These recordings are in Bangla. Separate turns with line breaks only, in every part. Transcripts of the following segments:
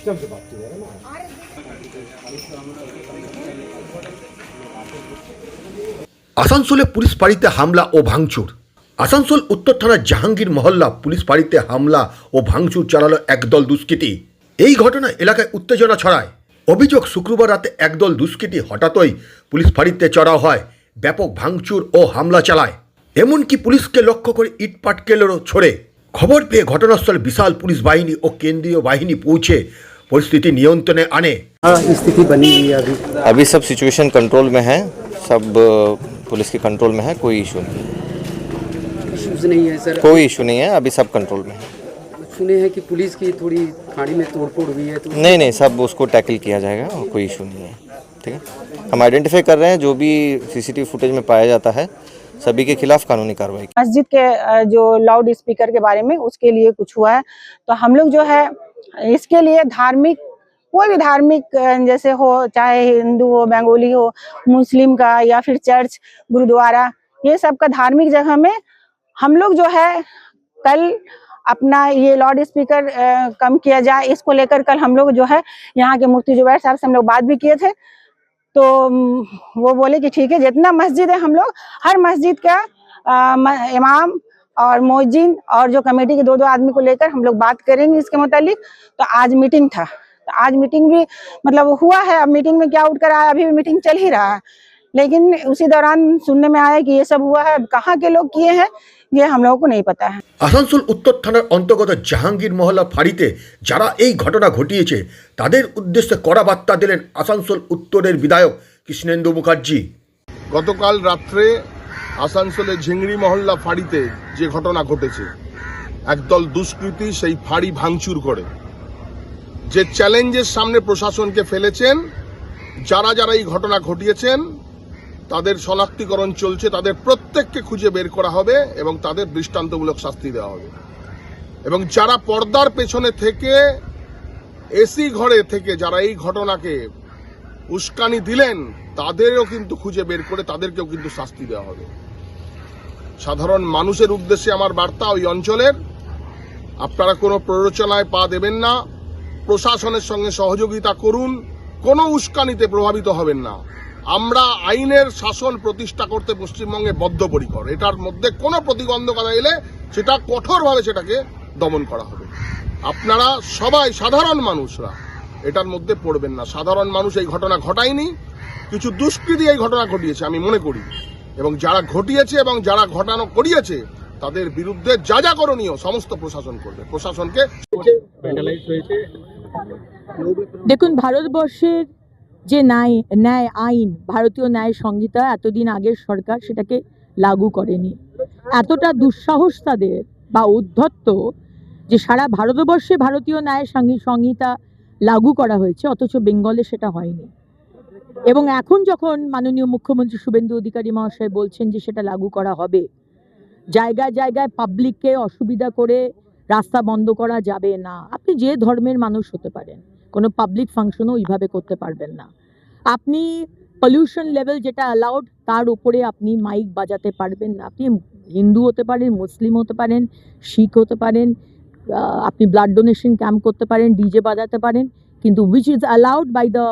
सिस्टम से बात कीजिएगा ना।
আসানসোলে পুলিশ ফাঁড়িতে হামলা ও ভাঙচুর। আসানসোল উত্তর থানার জাহাঙ্গীর মহল্লা পুলিশ ফাঁড়িতে হামলা ও ভাঙচুর চালালো একদল দুষ্কৃতী। এই ঘটনায় এলাকায় উত্তেজনা ছড়ায়। অভিযোগ, শুক্রবার রাতে একদল দুষ্কৃতী হঠাৎই পুলিশ ফাঁড়িতে চড়াও হয়, ব্যাপক ভাঙচুর ও হামলা চালায়। এমনকি পুলিশকে লক্ষ্য করে ইট পাটকেলেরও ছোড়ে। খবর পেয়ে ঘটনাস্থলে বিশাল পুলিশ বাহিনী ও কেন্দ্রীয় বাহিনী পৌঁছে परिस्थिति नियंत्रणे आने।
स्थिति बनी हुई है
अभी सब सिचुएशन कंट्रोल में है, सब पुलिस के कंट्रोल में है, कोई इशू नहीं है।
इश्यूज नहीं है सर?
कोई इशू नहीं है, अभी सब कंट्रोल में है।
सुने हैं कि पुलिस की थोड़ी फाड़ी में तोड़फोड़ हुई है, तो
नहीं, सब उसको टैकल किया जाएगा, कोई इशू नहीं है। ठीक है, हम आइडेंटिफाई कर रहे हैं, जो भी सीसीटीवी फुटेज में पाया जाता है सभी के खिलाफ कानूनी कार्रवाई।
मस्जिद के जो लाउड स्पीकर के बारे में उसके लिए कुछ हुआ है, तो हम लोग जो है इसके लिए धार्मिक, कोई भी धार्मिक जैसे हो, चाहे हिंदू हो, बंगाली हो, मुस्लिम का या फिर चर्च, गुरुद्वारा, ये सब का धार्मिक जगह में हम लोग जो है कल अपना ये लाउड स्पीकर कम किया जाए, इसको लेकर कल हम लोग जो है यहाँ के मुफ्ती जुबैर साहब से हम लोग बात भी किए थे। तो वो बोले कि ठीक है, जितना मस्जिद है हम लोग हर मस्जिद का इमाम और मौजिन और जो कमेटी के दो आदमी को लेकर हम लोग बात करेंगे इसके मुतालिक। तो आज मीटिंग था, तो आज मीटिंग भी मतलब हुआ है। अब मीटिंग में क्या उठ कर आया, अभी भी मीटिंग चल ही रहा है, लेकिन उसी दौरान सुनने में आया कि ये सब हुआ है। कहाँ के लोग किए हैं ये हम लोगों को नहीं पता है।
আসানসোল উত্তর থানার অন্তর্গত জাহাঙ্গীর মহল্লা ফাঁড়িতে যারা এই ঘটনা ঘটিয়েছে তাদের উদ্দেশ্যে কড়া বার্তা দিলেন আসানসোল উত্তরের বিধায়ক কৃষ্ণেন্দু মুখার্জি।
গতকাল রাত্রে আসানসোলের ঝিংড়ি মহল্লা ফাঁড়িতে যে ঘটনা ঘটেছে, একদল দুষ্কৃতী সেই ফাঁড়ি ভাঙচুর করে যে চ্যালেঞ্জের সামনে প্রশাসনকে ফেলেছেন, যারা যারা এই ঘটনা ঘটিয়েছেন তাদের শনাক্তিকরণ চলছে, তাদের প্রত্যেককে খুঁজে বের করা হবে এবং তাদের দৃষ্টান্তমূলক শাস্তি দেওয়া হবে। এবং যারা পর্দার পেছনে থেকে এসি ঘরে থেকে যারা এই ঘটনাকে উস্কানি দিলেন তাদেরও কিন্তু খুঁজে বের করে তাদেরকেও কিন্তু শাস্তি দেওয়া হবে। সাধারণ মানুষের উদ্দেশ্যে আমার বার্তা, ওই অঞ্চলের আপনারা কোনো প্ররোচনায় পা দেবেন না, প্রশাসনের সঙ্গে সহযোগিতা করুন, কোনো উস্কানিতে প্রভাবিত হবেন না। আমরা আইনের শাসন প্রতিষ্ঠা করতে পশ্চিমবঙ্গে বদ্ধপরিকর। এটার মধ্যে কোনো প্রতিবন্ধকতা এলে সেটা কঠোরভাবে সেটাকে দমন করা হবে। আপনারা সবাই সাধারণ মানুষরা এটার মধ্যে পড়বেন না। সাধারণ মানুষ এই ঘটনা ঘটায়নি, কিছু দুষ্কৃতী এই ঘটনা ঘটিয়েছে আমি মনে করি, এবং যারা ঘটিয়েছে এবং যারা ঘটানো করিয়েছে তাদের বিরুদ্ধে যা যা করণীয় সমস্ত প্রশাসন করবে। প্রশাসনকে
দেখুন, ভারতবর্ষের যে ন্যায় আইন, ভারতীয় ন্যায় সংহিতা, এতদিন আগের সরকার সেটাকে লাগু করেনি। এতটা দুঃসাহস তাদের বা উদ্ধত্ত যে সারা ভারতবর্ষে ভারতীয় ন্যায় সংহিতা লাগু করা হয়েছে, অথচ বেঙ্গলে সেটা হয়নি। এবং এখন যখন মাননীয় মুখ্যমন্ত্রী শুভেন্দু অধিকারী মহাশয় বলছেন যে সেটা লাগু করা হবে, জায়গায় জায়গায় পাবলিককে অসুবিধা করে রাস্তা বন্ধ করা যাবে না। আপনি যে ধর্মের মানুষ হতে পারেন, কোনো পাবলিক ফাংশনও ওইভাবে করতে পারবেন না। আপনি পলিউশন লেভেল যেটা অ্যালাউড তার উপরে আপনি মাইক বাজাতে পারবেন না। আপনি হিন্দু হতে পারেন, মুসলিম হতে পারেন, শিখ হতে পারেন, আপনি ব্লাড ডোনেশন ক্যাম্প করতে পারেন, ডিজে বাজাতে পারেন, কিন্তু which is allowed by the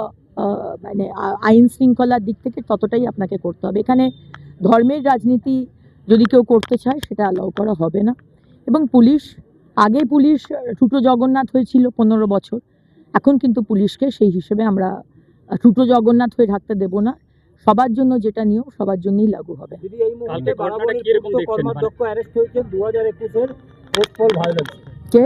মানে আইন শৃঙ্খলার দিক থেকে ততটাই আপনাকে করতে হবে। এখানে ধর্মের রাজনীতি যদি কেউ করতে চায় সেটা অ্যালাউ করা হবে না। এবং পুলিশ ঠুটো জগন্নাথ হয়েছিল 15 বছর, এখন কিন্তু পুলিশকে সেই হিসেবে আমরা ঠুটো জগন্নাথ হয়ে থাকতে দেব না। সবার জন্য যেটা নিয়ম সবার জন্যই লাগু হবে। কে